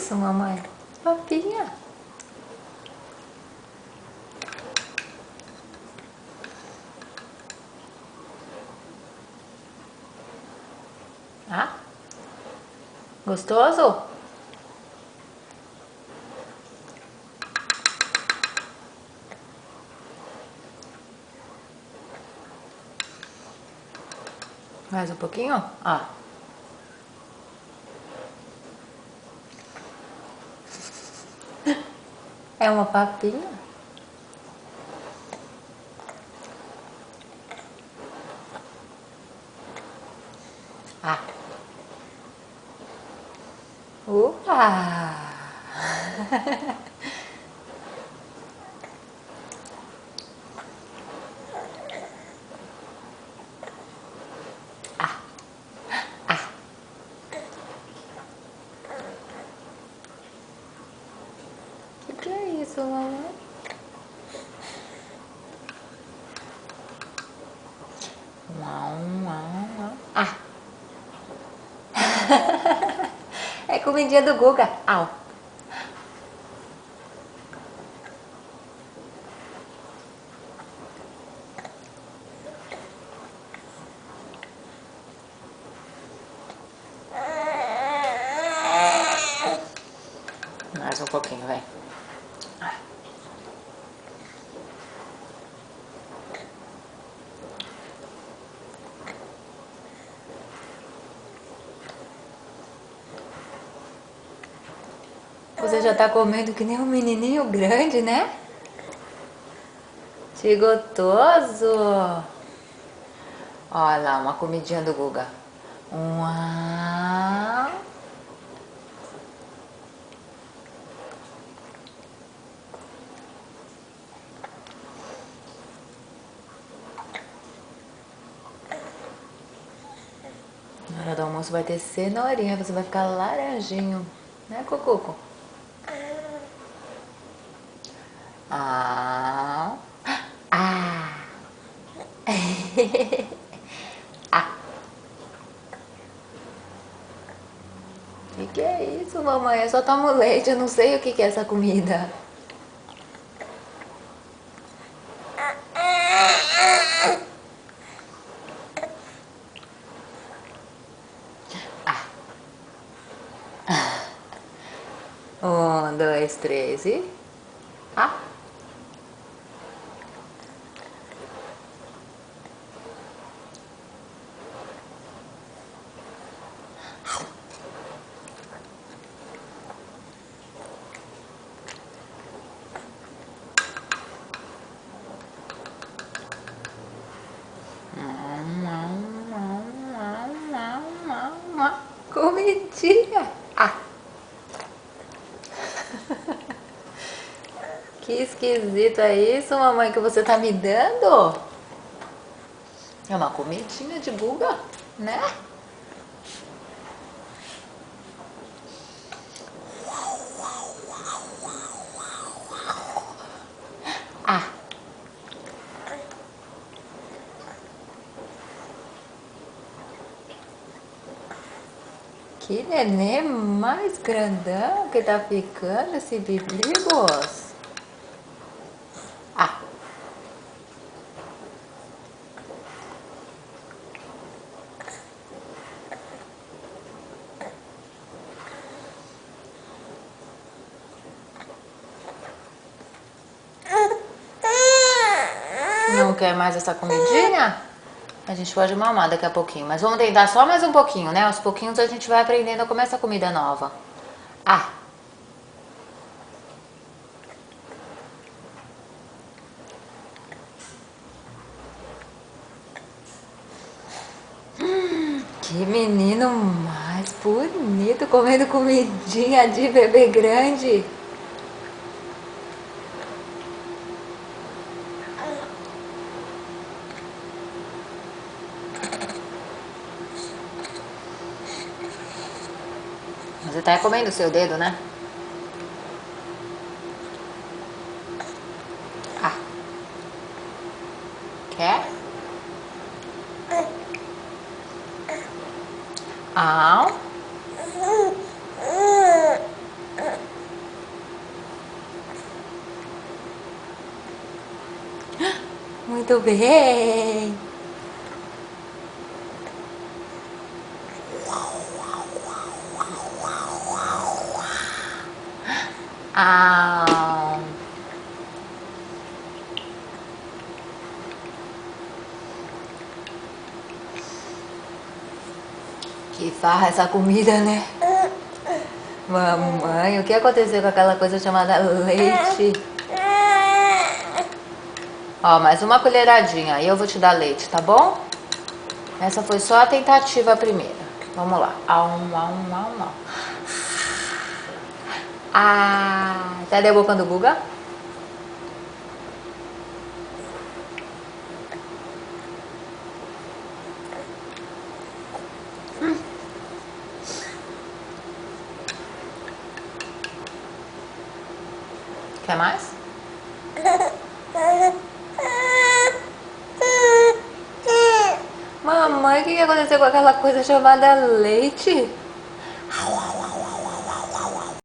isso, mamãe? Papinha. Ah, gostoso? Mais um pouquinho? Ah. É uma papinha? Ah. Ufa! Ah. Ah. Que é isso, mamãe? Uau, uau, uau. Ah. É comidinha do Guga. Au. Mais um pouquinho, vai. Você já tá comendo que nem um menininho grande, né? Que gostoso! Olha lá, uma comidinha do Guga. Uau! Na hora do almoço vai ter cenourinha, você vai ficar laranjinho, né, Cucuco? Ah! Ah! Ah! Que é isso, mamãe? Eu só tomo leite, eu não sei o que é essa comida. Um, dois, três e... Ah! Comidinha! Ah! Que esquisito é isso, mamãe, que você tá me dando? É uma comidinha de Guga, né? Ah! Que neném mais grandão que tá ficando esse bibligos. Ah! Não quer mais essa comidinha? A gente pode mamar daqui a pouquinho, mas vamos tentar só mais um pouquinho, né? Aos pouquinhos a gente vai aprendendo a comer essa comida nova. Ah! Que menino mais bonito comendo comidinha de bebê grande. Você tá comendo o seu dedo, né? Ah. Quer? Au. Muito bem. Ah. Que farra essa comida, né? Mamãe, o que aconteceu com aquela coisa chamada leite? Ó, mais uma colheradinha, aí eu vou te dar leite, tá bom? Essa foi só a tentativa primeira. Vamos lá. Aum, aum, aum, aum. Ah, cadê a boca do Guga? Quer mais? Mamãe, o que aconteceu com aquela coisa chamada leite?